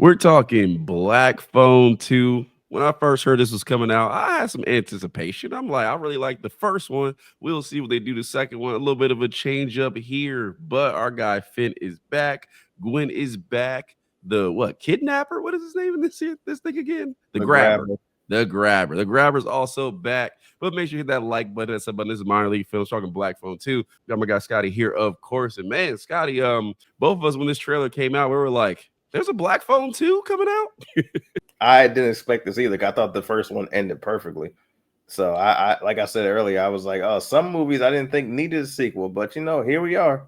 We're talking Black Phone 2. When I first heard this was coming out, I had some anticipation. I'm like, I really like the first one. We'll see what they do the second one. A little bit of a change up here, but our guy Finn is back. Gwen is back. The what? Kidnapper? What is his name in this thing again? The The Grabber. grabber. The Grabber. The Grabber's also back. But make sure you hit that like button. That's up on this minor league film. Talking Black Phone 2. Got my guy Scotty here, of course. And man, Scotty, both of us when this trailer came out, we were like, there's a Black Phone 2 coming out? I didn't expect this either. I thought the first one ended perfectly. So I like I said earlier, I was like, oh, some movies I didn't think needed a sequel, but here we are.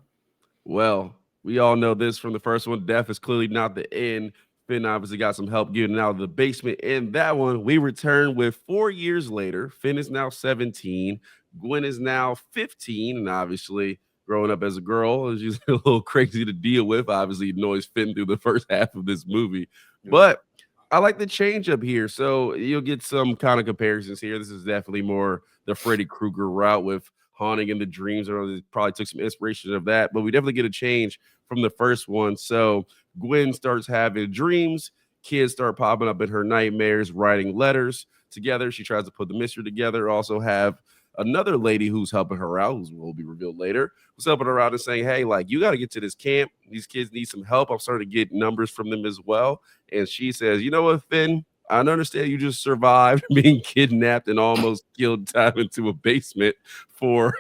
Well, we all know this from the first one. Death is clearly not the end. Finn obviously got some help getting out of the basement. In that one, we return with 4 years later. Finn is now 17. Gwen is now 15. And obviously, growing up as a girl, she's a little crazy to deal with. Obviously, annoys Finn through the first half of this movie. But I like the change up here. So you'll get some kind of comparisons here. This is definitely more the Freddy Krueger route with haunting in the dreams, or probably took some inspiration of that. But we definitely get a change from the first one. So Gwen starts having dreams. Kids start popping up in her nightmares, writing letters together. She tries to put the mystery together. Also have another lady who's helping her out, who will be revealed later, who's helping her out and saying, hey, like, you got to get to this camp. These kids need some help. I'm starting to get numbers from them as well. And she says, you know what, Finn? I understand you just survived being kidnapped and almost killed time into a basement for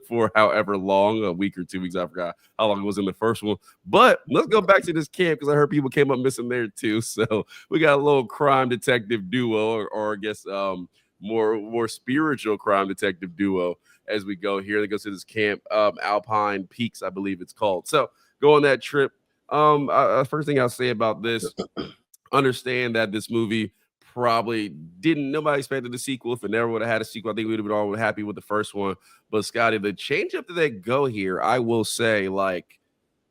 for however long, a week or 2 weeks. I forgot how long it was in the first one. But let's go back to this camp because I heard people came up missing there too. So we got a little crime detective duo, or I guess more spiritual crime detective duo as we go here. They go to this camp, Alpine Peaks, I believe it's called. So go on that trip. First thing I'll say about this, understand that this movie probably didn't nobody expected the sequel. If it never would have had a sequel, I think we would have been all happy with the first one. But Scotty, the change up that they go here, I will say, like,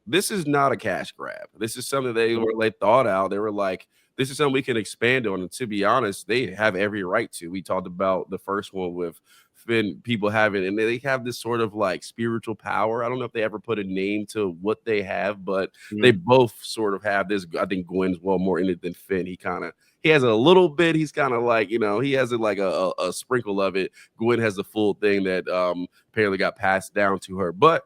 this is not a cash grab. This is something they thought out. They were like, this is something we can expand on. And to be honest, they have every right to. We talked about the first one with Finn, people having, and they have this sort of like spiritual power. I don't know if they ever put a name to what they have, but they both sort of have this. I think Gwen's well more in it than Finn. He has a little bit. He's kind of like, he has it like a sprinkle of it. Gwen has the full thing that apparently got passed down to her. But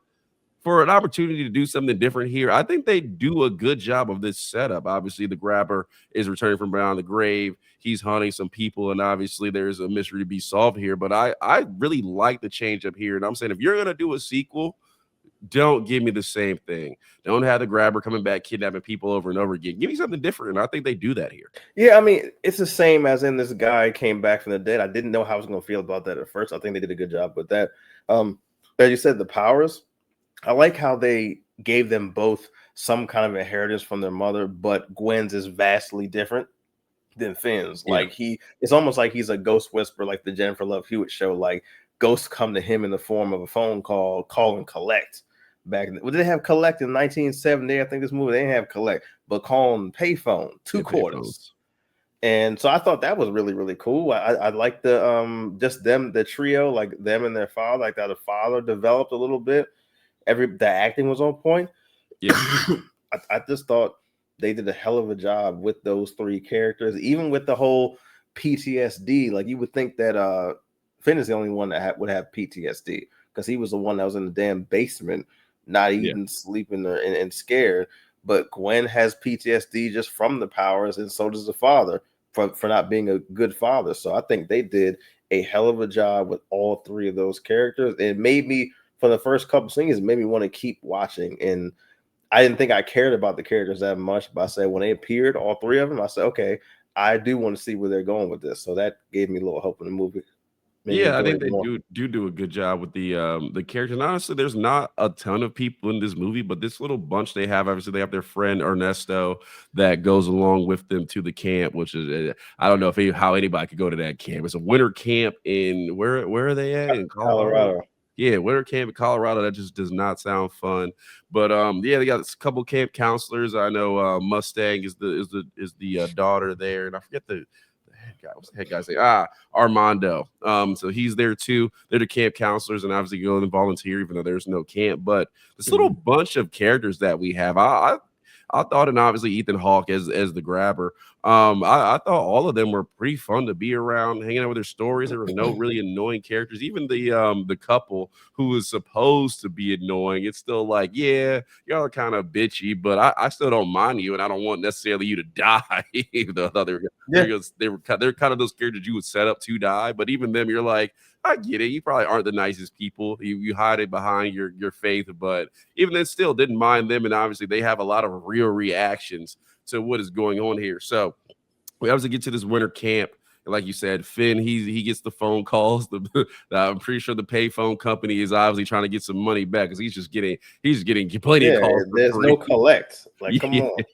for an opportunity to do something different here, I think they do a good job of this setup. Obviously, the Grabber is returning from beyond the grave. He's hunting some people, and obviously there's a mystery to be solved here. But I really like the change up here. And I'm saying, if you're gonna do a sequel, don't give me the same thing. Don't have the Grabber coming back, kidnapping people over and over again. Give me something different. And I think they do that here. Yeah, I mean, it's the same as in this guy came back from the dead. I didn't know how I was going to feel about that at first. I think they did a good job with that. As you said, the powers, I like how they gave them both some kind of inheritance from their mother, but Gwen's is vastly different than Finn's. Yeah. Like it's almost like he's a ghost whisperer, like the Jennifer Love Hewitt show. Like ghosts come to him in the form of a phone call and collect. Back then, well, they have collect in 1970. I think this movie they didn't have collect, but call and payphone, two quarters. And so I thought that was really, really cool. I like the just them, the trio, like them and their father, like how the father developed a little bit. The acting was on point. Yeah. I just thought they did a hell of a job with those three characters, even with the whole PTSD. Like you would think that Finn is the only one that would have PTSD because he was the one that was in the damn basement, not eating, sleeping, and scared. But Gwen has PTSD just from the powers, and so does the father for not being a good father. So I think they did a hell of a job with all three of those characters. It made me, for the first couple scenes, it made me want to keep watching. And I didn't think I cared about the characters that much, but I said when they appeared, all three of them, I said, okay, I do want to see where they're going with this. So that gave me a little hope in the movie. Yeah, I think they do a good job with the characters. And honestly, there's not a ton of people in this movie, but this little bunch they have, obviously, they have their friend Ernesto that goes along with them to the camp, which is I don't know how anybody could go to that camp. It's a winter camp in where are they at? In Colorado. Yeah, winter camp in Colorado. That just does not sound fun. But yeah, they got a couple camp counselors. I know Mustang is the daughter there, and I forget the head guy. What's the head guy say? Armando. So he's there too. They're the camp counselors, and obviously go and volunteer, even though there's no camp. But this little bunch of characters that we have, I thought, and obviously Ethan Hawke as the grabber. I thought all of them were pretty fun to be around, hanging out with their stories. There were no really annoying characters. Even the couple who was supposed to be annoying, it's still like, yeah, y'all are kind of bitchy, but I still don't mind you, and I don't want necessarily you to die. Even though I thought Yeah, they're kind of those characters you would set up to die, but even them, you're like, I get it. You probably aren't the nicest people. You hide it behind your faith, but even then, still didn't mind them. And obviously, they have a lot of real reactions to what is going on here. So we obviously get to this winter camp. And like you said, Finn, he gets the phone calls. I'm pretty sure the payphone company is obviously trying to get some money back because he's getting plenty of yeah. calls for There's no free. collect. Like, come Yeah, on.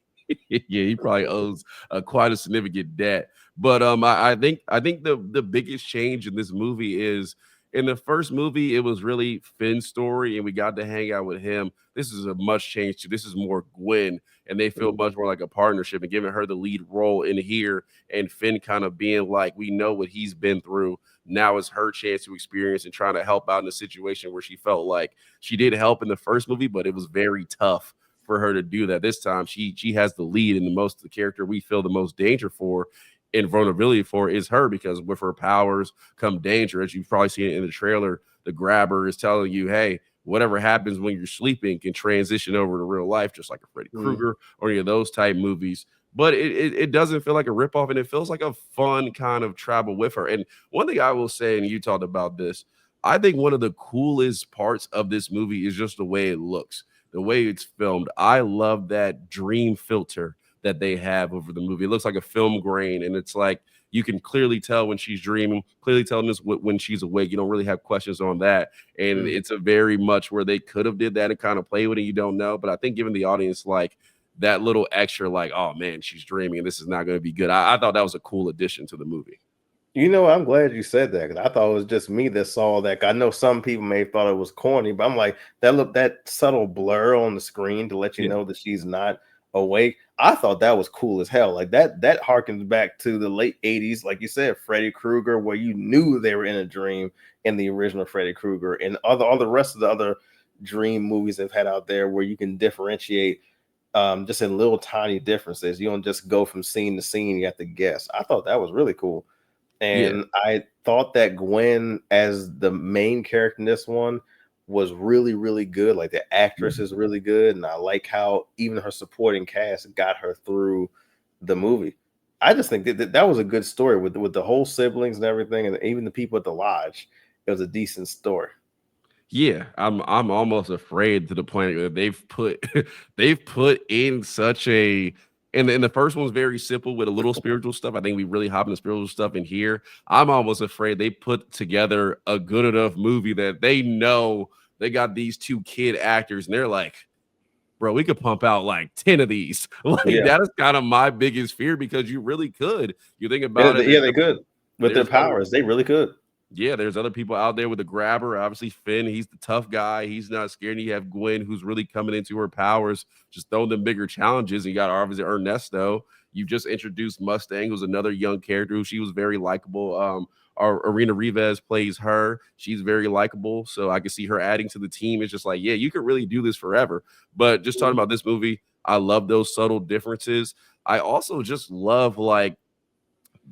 yeah, he probably owes quite a significant debt. But I think the biggest change in this movie is in the first movie, it was really Finn's story, and we got to hang out with him. This is a much change to this is more Gwen, and they feel much more like a partnership and giving her the lead role in here, and Finn kind of being like, we know what he's been through. Now it's her chance to experience and trying to help out in a situation where she felt like she did help in the first movie, but it was very tough for her to do that. This time she has the lead, and the character we feel the most danger for and vulnerability for is her, because with her powers come danger. As you've probably seen it in the trailer, the grabber is telling you, hey, whatever happens when you're sleeping can transition over to real life, just like a Freddy Mm. Krueger or any of those type movies. But it doesn't feel like a ripoff, and it feels like a fun kind of travel with her. And one thing I will say, and you talked about this, I think one of the coolest parts of this movie is just the way it looks, the way it's filmed. I love that dream filter that they have over the movie. It looks like a film grain, and it's like you can clearly tell when she's dreaming, clearly telling us when she's awake. You don't really have questions on that, and Mm. it's a very much where they could have did that and kind of play with it. You don't know, but I think giving the audience like that little extra, like, oh man, she's dreaming, and this is not going to be good. I thought that was a cool addition to the movie. You know, I'm glad you said that because I thought it was just me that saw that. I know some people may have thought it was corny, but I'm like, that subtle blur on the screen to let you Yeah, know that she's not awake. I thought that was cool as hell. Like that harkens back to the late 80s, like you said, Freddy Krueger, where you knew they were in a dream in the original Freddy Krueger, and all the rest of the other dream movies they've had out there where you can differentiate just in little tiny differences. You don't just go from scene to scene, you have to guess. I thought that was really cool. yeah. And I thought that Gwen as the main character in this one was really, really good. Like the actress is really good, and I like how even her supporting cast got her through the movie. I just think that was a good story with the whole siblings and everything, and even the people at the lodge. It was a decent story. Yeah, I'm almost afraid to the point that they've put they've put in such a and the first one's very simple with a little spiritual stuff. I think we really hop into spiritual stuff in here. I'm almost afraid they put together a good enough movie that they know they got these two kid actors and they're like, bro, we could pump out like 10 of these. Like Yeah, that is kind of my biggest fear because you really could. You think yeah, about it, yeah, they could with their there's other powers. They really could. yeah, there's other people out there with the grabber. Obviously, Finn, he's the tough guy. He's not scared. And you have Gwen, who's really coming into her powers, just throwing them bigger challenges. And you got obviously Ernesto. You just introduced Mustang, who's another young character who she was very likable. Our Arena Rivas plays her. She's very likable. So I can see her adding to the team. It's just like, yeah, you could really do this forever. But just talking about this movie, I love those subtle differences. I also just love like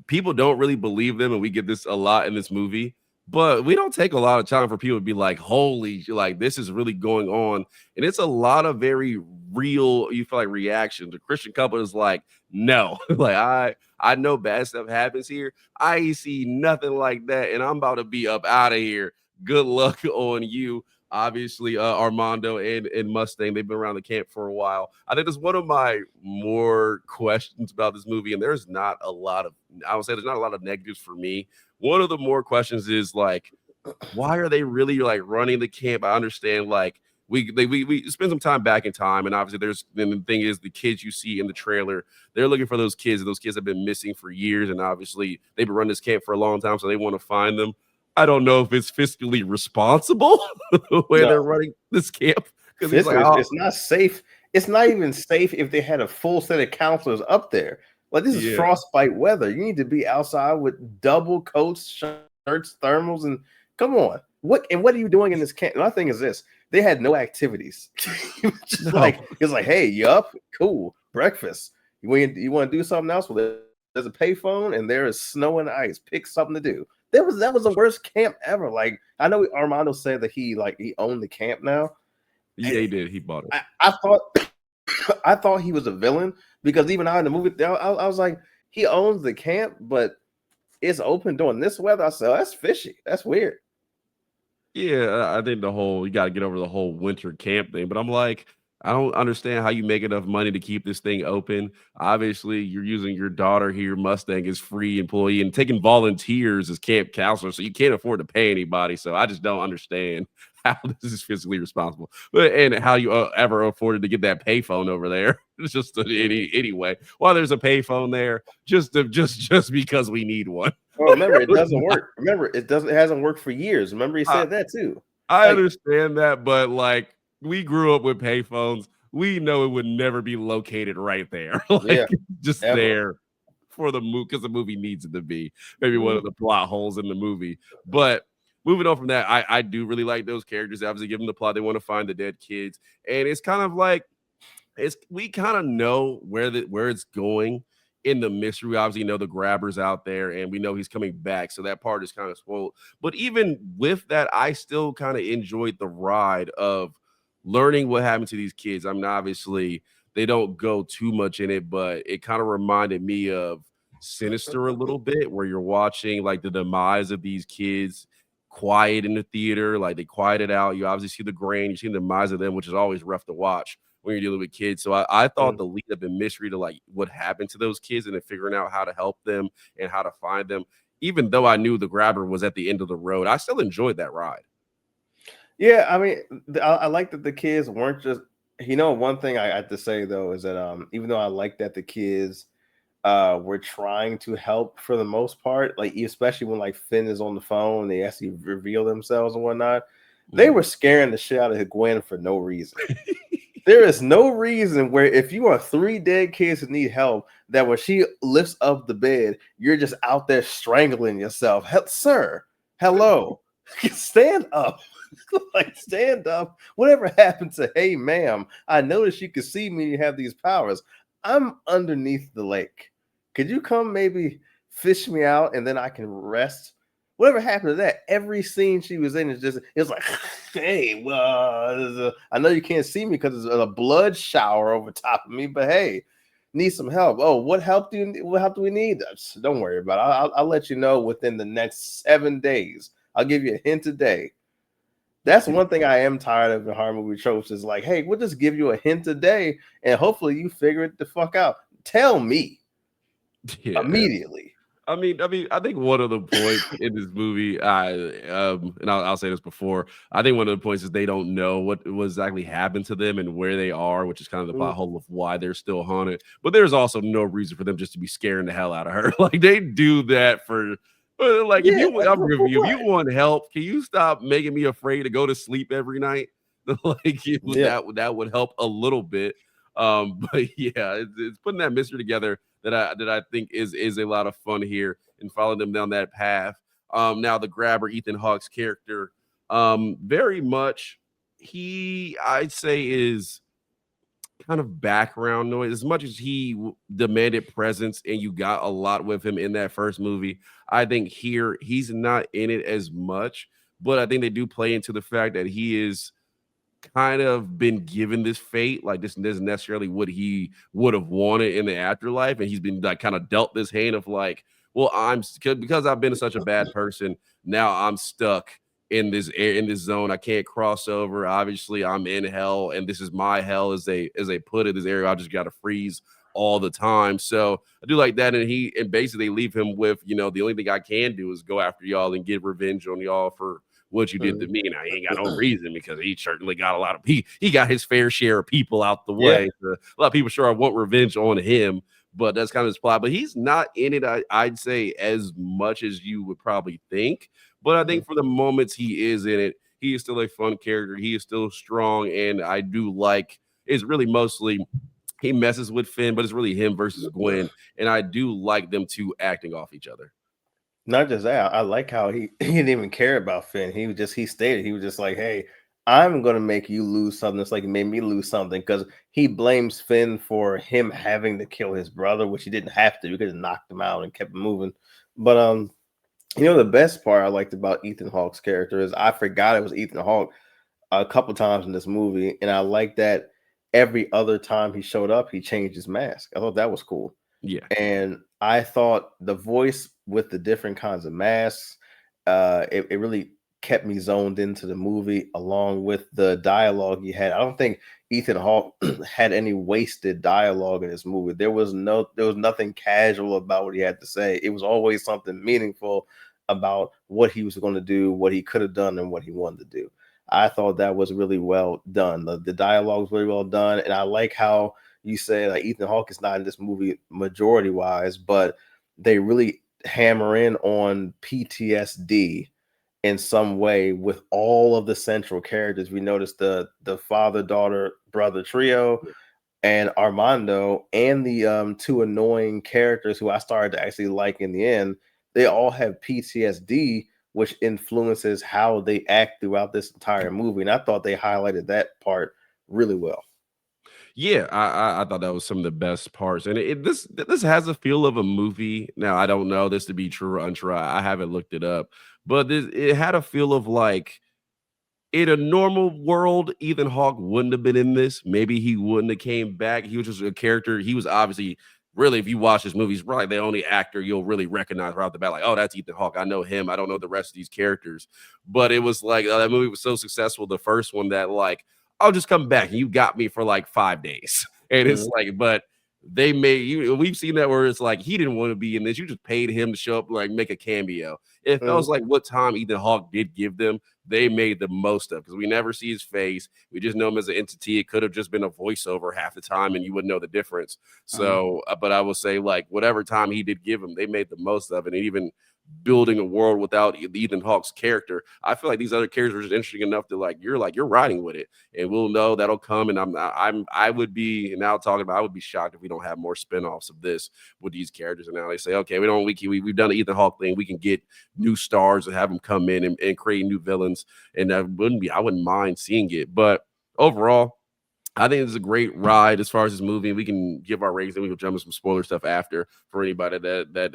people don't really believe them, and we get this a lot in this movie. But we don't take a lot of time for people to be like, "Holy, like this is really going on," and it's a lot of very real. You feel like reactions. The Christian couple is like, "No, like I know bad stuff happens here. I ain't see nothing like that, and I'm about to be up out of here. Good luck on you." Obviously, Armando and Mustang, they've been around the camp for a while. I think that's one of my more questions about this movie, and there's not a lot of I would say there's not a lot of negatives for me. One of the more questions is like, why are they really like running the camp? I understand like we spend some time back in time, and obviously there's then the thing is the kids you see in the trailer, they're looking for those kids, and those kids have been missing for years, and obviously they've been running this camp for a long time, so they want to find them. I don't know if it's fiscally responsible the way No, they're running this camp because he's like, fiscally, oh it's not safe. It's not even safe if they had a full set of counselors up there. Like this is yeah, frostbite weather. You need to be outside with double coats, shirts, thermals, and come on. What are you doing in this camp? My thing is this: they had no activities. He was just like, No. it's like, hey, you up? Cool. Breakfast. You want to do something else? Well, there's a payphone and there is snow and ice. Pick something to do. That was the worst camp ever. Like, I know Armando said that he owned the camp now. Yeah, he did. He bought it. I thought I thought he was a villain because even out in the movie, I was like, he owns the camp, but it's open during this weather. I said, oh, that's fishy. That's weird. Yeah, I think the whole you got to get over the whole winter camp thing. But I'm like, I don't understand how you make enough money to keep this thing open. Obviously, you're using your daughter here, Mustang, as free employee and taking volunteers as camp counselor, so you can't afford to pay anybody. So I just don't understand how this is fiscally responsible, but and how you ever afforded to get that payphone over there. It's just anyway. While there's a payphone there, just because we need one. Well, remember, it doesn't work. Remember, it hasn't worked for years. Remember, he said that too. I Like, understand that, but like we grew up with payphones. We know it would never be located right there, like yeah, just ever. there for the movie because the movie needs it to be. Maybe one of Mm, the plot holes in the movie. But moving on from that, I do really like those characters. Obviously, give them the plot. They want to find the dead kids, and it's kind of like it's we kind of know where it's going in the mystery. We obviously know the grabber's out there, and we know he's coming back, so that part is kind of spoiled. But even with that, I still kind of enjoyed the ride of learning what happened to these kids. I mean, obviously they don't go too much in it, but it kind of reminded me of Sinister a little bit, where you're watching like the demise of these kids quiet in the theater, like they quieted out. You obviously see the grain, you see the demise of them, which is always rough to watch when you're dealing with kids. So I thought mm. the lead up and mystery to like what happened to those kids and then figuring out how to help them and how to find them, even though I knew the grabber was at the end of the road, I still enjoyed that ride. Yeah, I mean, I like that the kids weren't just. One thing I have to say though is that even though I like that the kids were trying to help for the most part, like especially when like Finn is on the phone, they actually reveal themselves and whatnot. They Mhm. were scaring the shit out of Gwen for no reason. There is no reason where if you are three dead kids who need help, that when she lifts up the bed, you're just out there strangling yourself. Sir, hello, stand up. Like stand up. Whatever happened to hey ma'am? I noticed you can see me. You have these powers. I'm underneath the lake. Could you come maybe fish me out and then I can rest? Whatever happened to that? Every scene she was in is just it's like, hey, well, I know you can't see me because there's a blood shower over top of me, but hey, need some help. Oh, what help do we need? Don't worry about it. I'll let you know within the next 7 days. I'll give you a hint a day. That's one thing I am tired of in horror movie tropes is like, hey, we'll just give you a hint a day and hopefully you figure it the fuck out. Tell me Yeah. immediately. I think one of the points in this movie, and I'll say this before, I think one of the points is they don't know what exactly happened to them and where they are, which is kind of the Mm, plot hole of why they're still haunted. But there's also no reason for them just to be scaring the hell out of her. Like they do that for, like if yeah, you, I'm for giving you, if what? you want help, can you stop making me afraid to go to sleep every night? Like Yeah. that would help a little bit. But yeah, it's putting that mystery together that I think is a lot of fun here and following them down that path. Now the grabber, Ethan Hawke's character, very much I'd say is kind of background noise. As much as he demanded presence, and you got a lot with him in that first movie, I think here he's not in it as much. But I think they do play into the fact that he is kind of been given this fate. Like this isn't necessarily what he would have wanted in the afterlife, and he's been like kind of dealt this hand of like, well, because I've been such a bad person. Now I'm stuck in this zone. I can't cross over. Obviously, I'm in hell, and this is my hell as they put it. This area I just got to freeze all the time. So I do like that, and basically leave him with the only thing I can do is go after y'all and get revenge on y'all for what you did to Mm. me. Now he ain't got no reason because he certainly got a lot of he got his fair share of people out the Yeah. way. So a lot of people sure want revenge on him, but that's kind of his plot. But he's not in it, I'd say, as much as you would probably think. But I Mm. think for the moments he is in it, he is still a fun character. He is still strong, and I do like it's really mostly he messes with Finn, but it's really him versus Gwen, and I do like them two acting off each other. Not just that, I like how he didn't even care about Finn. He stated he was just like, hey, I'm gonna make you lose something. It's like it made me lose something because he blames Finn for him having to kill his brother, which he didn't have to. He could have knocked him out and kept moving. But the best part I liked about Ethan Hawke's character is I forgot it was Ethan Hawke a couple times in this movie, and I like that every other time he showed up, he changed his mask. I thought that was cool. Yeah. And I thought the voice with the different kinds of masks, it really kept me zoned into the movie along with the dialogue he had. I don't think Ethan Hawke had any wasted dialogue in this movie. There was nothing casual about what he had to say. It was always something meaningful about what he was going to do, what he could have done, and what he wanted to do. I thought that was really well done. The dialogue was really well done, and I like how you say like Ethan Hawke is not in this movie majority wise, but they really hammer in on PTSD in some way with all of the central characters. We noticed the father, daughter, brother trio and Armando and the two annoying characters who I started to actually like in the end. They all have PTSD, which influences how they act throughout this entire movie. And I thought they highlighted that part really well. Yeah, I thought that was some of the best parts, and this has a feel of a movie. Now I don't know this to be true or untrue. I haven't looked it up, but it had a feel of like in a normal world, Ethan Hawke wouldn't have been in this. Maybe he wouldn't have came back. He was just a character. He was obviously really, if you watch his movies, probably the only actor you'll really recognize right off the bat. Like, oh, that's Ethan Hawke. I know him. I don't know the rest of these characters. But it was like that movie was so successful, the first one, that like I'll just come back and you got me for like 5 days. And it's Mhm, like, but they made you. We've seen that where it's like he didn't want to be in this. You just paid him to show up, like make a cameo. It mhm, feels like what time Ethan Hawke did give them they made the most of because we never see his face. We just know him as an entity. It could have just been a voiceover half the time and you wouldn't know the difference. mhm, So, but I will say, like, whatever time he did give him, they made the most of it. And even building a world without Ethan Hawke's character, I feel like these other characters are just interesting enough to like you're riding with it, and we'll know that'll come. And I would be now talking about I would be shocked if we don't have more spinoffs of this with these characters. And now they say, okay, we don't we've done the Ethan Hawke thing, we can get new stars and have them come in and create new villains, and I wouldn't mind seeing it. But overall, I think it's a great ride as far as this movie. We can give our ratings and we can jump into some spoiler stuff after for anybody that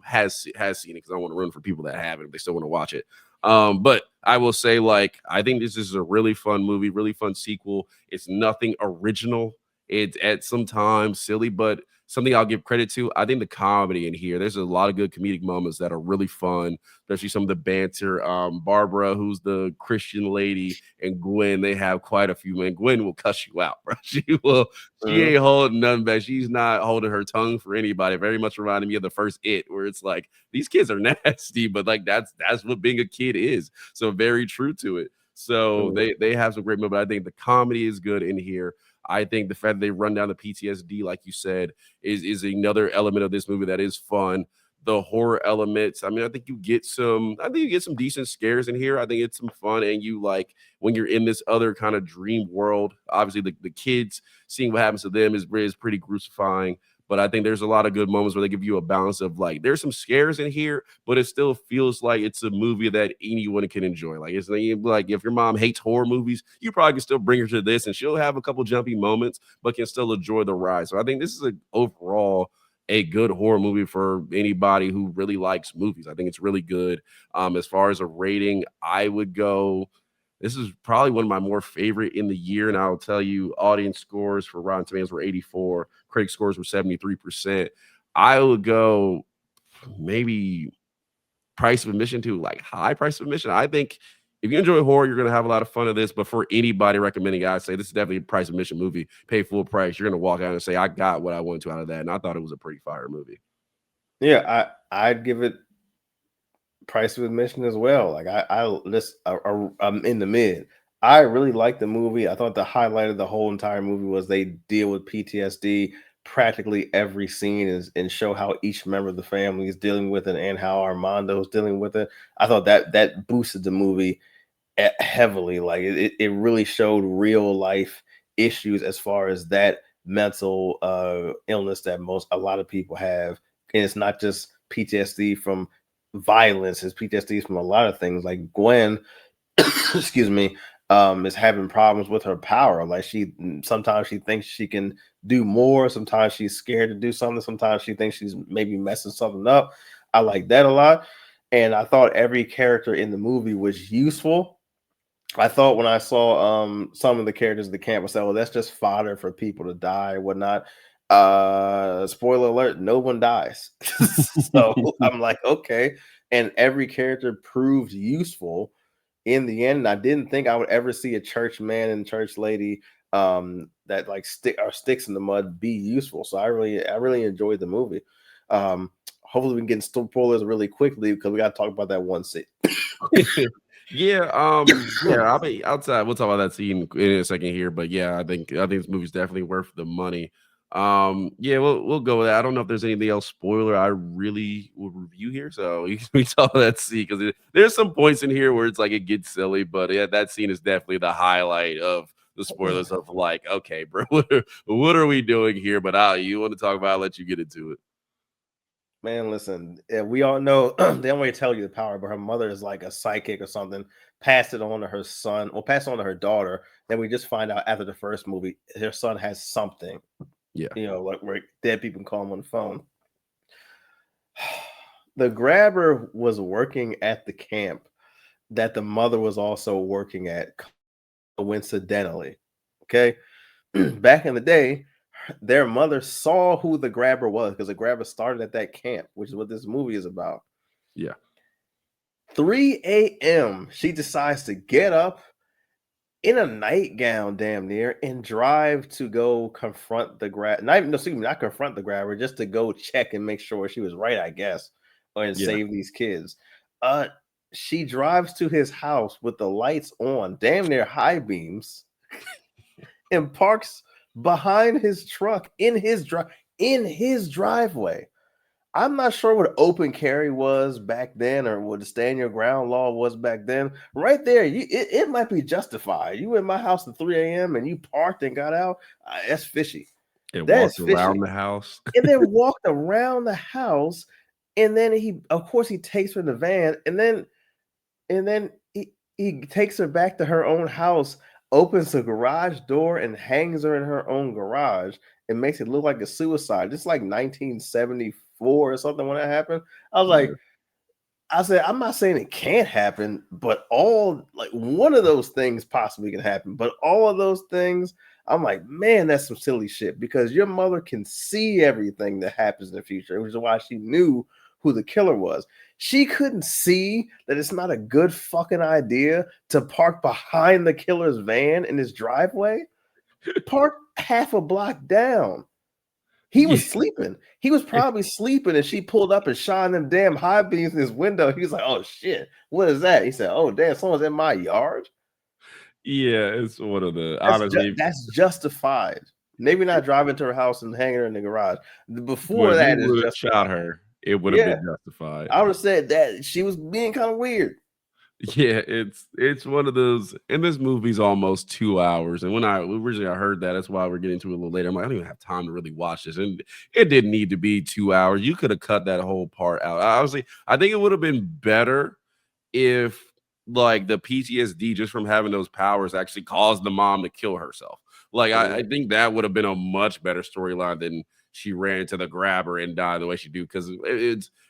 has seen it because I don't want to ruin it for people that haven't if they still want to watch it. But I will say, like, I think this is a really fun movie, really fun sequel. It's nothing original. It's at some times silly, but something I'll give credit to. I think the comedy in here, there's a lot of good comedic moments that are really fun, especially some of the banter. Barbara, who's the Christian lady, and Gwen, they have quite a few. Man, Gwen will cuss you out, bro. She will. She mhm, ain't holding nothing back. She's not holding her tongue for anybody. Very much reminded me of the first It, where it's like these kids are nasty, but like that's what being a kid is. So very true to it. So mhm, they have some great movies. I think the comedy is good in here. I think the fact that they run down the PTSD, like you said, is another element of this movie that is fun. The horror elements. I mean, I think you get some decent scares in here. I think it's some fun, and you like when you're in this other kind of dream world. Obviously, the kids seeing what happens to them is pretty crucifying. But I think there's a lot of good moments where they give you a balance of like there's some scares in here, but it still feels like it's a movie that anyone can enjoy. Like it's like if your mom hates horror movies, you probably can still bring her to this, and she'll have a couple jumpy moments, but can still enjoy the ride. So I think this is overall a good horror movie for anybody who really likes movies. I think it's really good. As far as a rating, I would go. This is probably one of my more favorite in the year, and I'll tell you, audience scores for Rotten Tomatoes were 84, critic scores were 73%. I would go maybe price of admission to like high price of admission. I think if you enjoy horror, you're gonna have a lot of fun of this. But for anybody recommending, I say this is definitely a price of admission movie. Pay full price. You're gonna walk out and say, I got what I wanted to out of that. And I thought it was a pretty fire movie. yeah, I'd give it price of admission as well. Like I'm in the mid. I really liked the movie. I thought the highlight of the whole entire movie was they deal with PTSD practically every scene is and show how each member of the family is dealing with it and how Armando's dealing with it. I thought that boosted the movie heavily. Like it really showed real life issues as far as that mental illness that a lot of people have. And it's not just PTSD from violence, it's PTSD from a lot of things. Like Gwen, excuse me, is having problems with her power. Like sometimes she thinks she can do more. Sometimes she's scared to do something. Sometimes she thinks she's maybe messing something up. I like that a lot. And I thought every character in the movie was useful. I thought when I saw some of the characters in the camp, I said, "Well, that's just fodder for people to die or whatnot." Spoiler alert: no one dies. So I'm like, okay. And every character proved useful in the end. And I didn't think I would ever see a church man and church lady that like sticks in the mud be useful. So I really enjoyed the movie. Hopefully we can get spoilers really quickly because we got to talk about that one scene. Yeah, yeah, I'll be outside. We'll talk about that scene in a second here, but yeah, I think this movie's definitely worth the money. Yeah, we'll go with that. I don't know if there's anything else spoiler I really will review here, so we saw that scene because there's some points in here where it's like it gets silly, but yeah, that scene is definitely the highlight of the spoilers of like, okay, bro, what are we doing here? But you want to talk about? I'll let you get into it. Man, listen, we all know they don't really tell you the power, but her mother is like a psychic or something. Passed it on to her son, or passed it on to her daughter. Then we just find out after the first movie, her son has something, Yeah, like where dead people can call him on the phone. The grabber was working at the camp that the mother was also working at, coincidentally. Okay. Back in the day, their mother saw who the grabber was because the grabber started at that camp, which is what this movie is about. yeah, 3 a.m. She decides to get up in a nightgown, damn near, and drive to go confront the grab. Not even, no, excuse me, not confront the grabber, just to go check and make sure she was right, I guess, and yeah. save these kids. Uh, she drives to his house with the lights on, damn near high beams, and parks behind his truck in his driveway. I'm not sure what open carry was back then or what the stand your ground law was back then. Right there, it might be justified. You in my house at 3 a.m. and you parked and got out. That's fishy. It That is walked around fishy. the house. And then walked around the house, and then of course, he takes her in the van, and then he takes her back to her own house, opens the garage door, and hangs her in her own garage, and makes it look like a suicide, just like 1974 or something when that happened. I was Yeah. like, I said, I'm not saying it can't happen, but all like one of those things possibly can happen. But all of those things, I'm like, man, that's some silly shit because your mother can see everything that happens in the future, which is why she knew who the killer was. She couldn't see that it's not a good fucking idea to park behind the killer's van in his driveway. Park half a block down. He Yeah. was sleeping. He was probably sleeping, and she pulled up and shined them damn high beams in his window. He was like, "Oh shit, what is that?" He said, "Oh damn, someone's in my yard." Yeah, it's one of the honestly, That's justified. Maybe not driving to her house and hanging her in the garage. but Before if he that is would've shot justified. her, it would have Yeah, been justified. I would have said that she was being kind of weird. Yeah, it's one of those and this movie's almost 2 hours, and when I originally I heard that, that's why we're getting to it a little later. I'm like, I don't even have time to really watch this, and it didn't need to be 2 hours. You could have cut that whole part out. Honestly, I think it would have been better if like the PTSD just from having those powers actually caused the mom to kill herself. Like I Mhm. think that would have been a much better storyline than she ran into the grabber and died the way she do because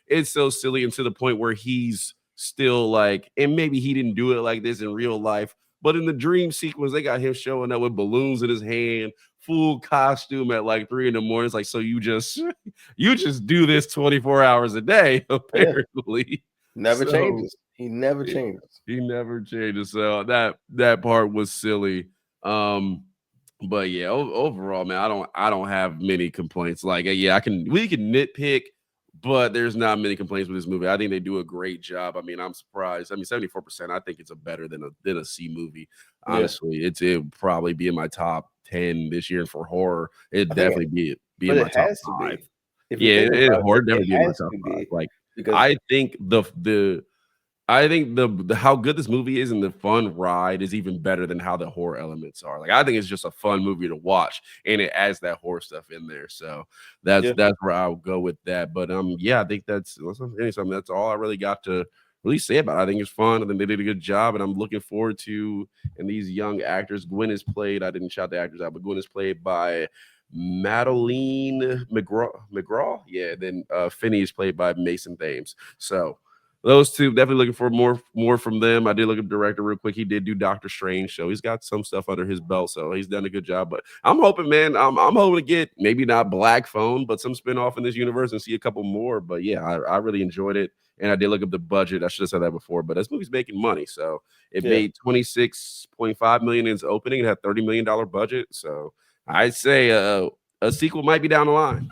it's so silly and to the point where he's still like, and maybe he didn't do it like this in real life, but in the dream sequence, they got him showing up with balloons in his hand, full costume at like 3 in the morning. It's like, so you just do this 24 hours a day, Yeah, apparently. never So changes. He never it changes. he never changes, so that part was silly, but yeah, overall, man, I don't have many complaints, like, yeah, we can nitpick, but there's not many complaints with this movie. I think they do a great job. I mean, I'm surprised. I mean, 74%, I think it's a better than a C movie, Yeah, honestly. It'd probably be in my top 10 this year for horror. It'd I think, definitely be in but my it top has to 5. be. If you Yeah, think about horror it, it definitely be in my has top to 5, be like, because I think the how good this movie is and the fun ride is even better than how the horror elements are. Like I think it's just a fun movie to watch, and it adds that horror stuff in there. So that's yeah, that's where I'll go with that. But yeah, I think that's unless I'm forgetting something. That's all I really got to really say about it. I think it's fun. I think they did a good job, and I'm looking forward to. And these young actors, Gwen is played. I didn't shout the actors out, but Gwen is played by Madeline McGraw. Yeah. Then Finney is played by Mason Thames. So those two, definitely looking for more from them. I did look at the director real quick. He did do Doctor Strange, so he's got some stuff under his belt. So he's done a good job. But I'm hoping, man, I'm hoping to get maybe not Black Phone, but some spinoff in this universe and see a couple more. But yeah, I really enjoyed it. And I did look up the budget. I should have said that before, but this movie's making money. So it Yeah. made 26.5 million in its opening. It had $30 million budget. So I'd say a sequel might be down the line.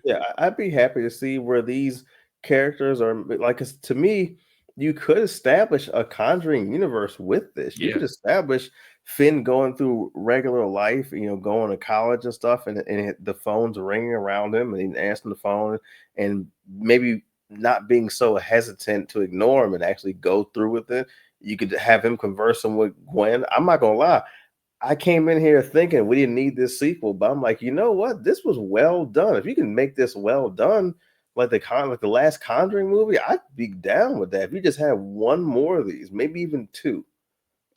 Yeah, I'd be happy to see where these characters are like 'cause to me, you could establish a Conjuring universe with this. You could Yeah. establish Finn going through regular life, going to college and stuff, and the phone's ringing around him, and he's answering the phone, and maybe not being so hesitant to ignore him and actually go through with it. You could have him conversing with Gwen. I'm not gonna lie. I came in here thinking we didn't need this sequel, but I'm like, you know what? This was well done. If you can make this well done, like the last Conjuring movie, I'd be down with that. If you just had one more of these, maybe even two,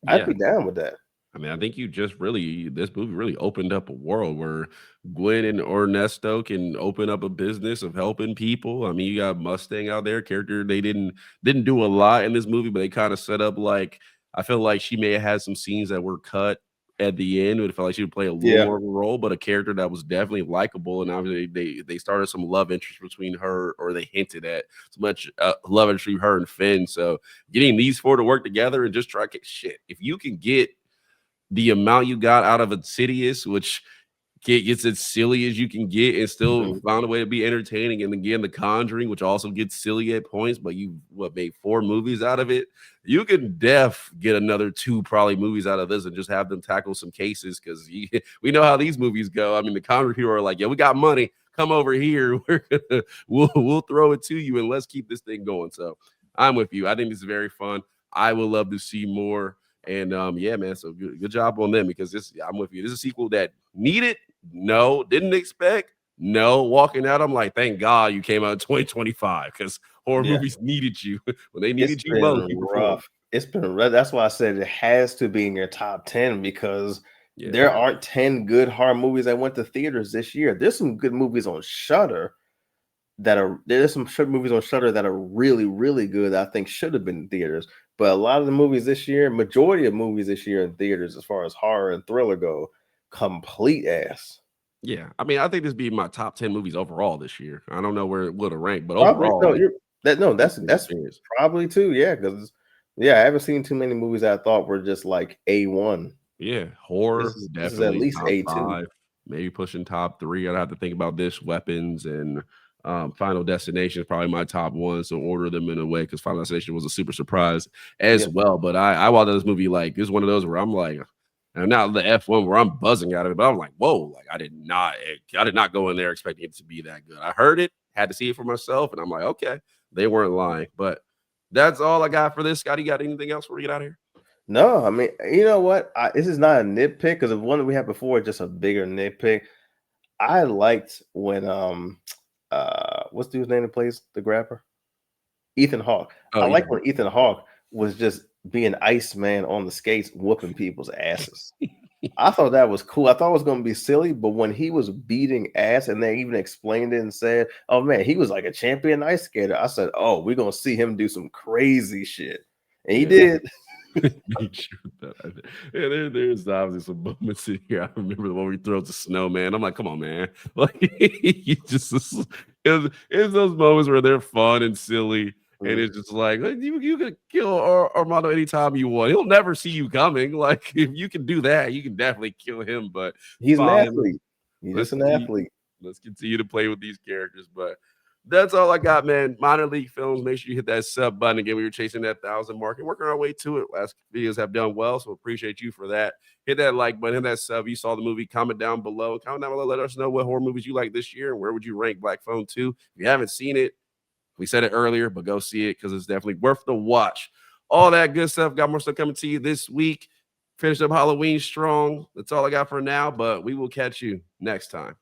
I'd Yeah. be down with that. I mean, I think you just really this movie really opened up a world where Gwen and Ernesto can open up a business of helping people. I mean, you got Mustang out there, character they didn't do a lot in this movie, but they kind of set up like I feel like she may have had some scenes that were cut at the end, but it felt like she would play a little Yeah. more of a role, but a character that was definitely likable. And obviously they started some love interest between her, or they hinted at so much love interest between her and Finn. So getting these four to work together and just try shit. If you can get the amount you got out of Insidious, which gets as silly as you can get and still Mhm. found a way to be entertaining. And again, The Conjuring, which also gets silly at points, but you made four movies out of it. You can get another two probably movies out of this and just have them tackle some cases because we know how these movies go. I mean, the Conjuring people are like, yeah, we got money. Come over here. We'll throw it to you and let's keep this thing going. So I'm with you. I think this is very fun. I would love to see more. And yeah, man. So good job on them because I'm with you. This is a sequel that needed, no, didn't expect, no. Walking out, I'm like, thank God you came out in 2025 because horror Yeah. movies needed you when they It's needed you most. been You performed. rough. It's been rough. That's why I said it has to be in your top 10 because Yeah, there aren't 10 good horror movies that went to theaters this year. There's some good movies on Shudder there's some movies on Shudder that are really, really good that I think should have been in theaters. But a lot of the movies this year, majority of movies this year in theaters, as far as horror and thriller go, complete ass. yeah. I mean, I think this be my top 10 movies overall this year. I don't know where it would have ranked, but Probably overall, no, like, you're that no, it's a good that's experience. probably too, yeah, because yeah, I haven't seen too many movies that I thought were just like A1. Yeah, This horror is this is at definitely least top A2. 5, maybe pushing top 3. I'd have to think about this, Weapons and Final Destination is probably my top 1, so order them in a way because Final Destination was a super surprise as Yeah. well. But I watched this movie like this is one of those where I'm like, and not the F1 where I'm buzzing out of it, but I'm like, whoa, like I did not go in there expecting it to be that good. I heard it, had to see it for myself, and I'm like, okay, they weren't lying. But that's all I got for this. Scotty, you got anything else before we get out of here? No, I mean, you know what? This is not a nitpick because the one that we had before, just a bigger nitpick. I liked when what's the dude's name that plays the grabber? Ethan Hawke. Oh, I like Ethan when Ethan Hawke was just being Iceman on the skates, whooping people's asses. I thought that was cool. I thought it was going to be silly, but when he was beating ass and they even explained it and said, "Oh man, he was like a champion ice skater," I said, "Oh, we're gonna see him do some crazy shit," and he Yeah. did. Make sure that yeah, there's obviously some moments in here. I remember the one where he throws the snowman. I'm like, come on, man. Like he just it's those moments where they're fun and silly. And Mhm. it's just like you could kill Armando anytime you want. He'll never see you coming. Like if you can do that, you can definitely kill him. But He's an fine. athlete. He's Let's just an continue. athlete. Let's continue to play with these characters. But that's all I got, man. Minor league films. Make sure you hit that sub button again. We were chasing that 1,000 mark and working our way to it. Last videos have done well, so appreciate you for that. Hit that like button, hit that sub. You saw the movie. Comment down below. Comment down below. Let us know what horror movies you like this year and where would you rank Black Phone 2. If you haven't seen it, we said it earlier, but go see it because it's definitely worth the watch. All that good stuff. Got more stuff coming to you this week. Finish up Halloween strong. That's all I got for now, but we will catch you next time.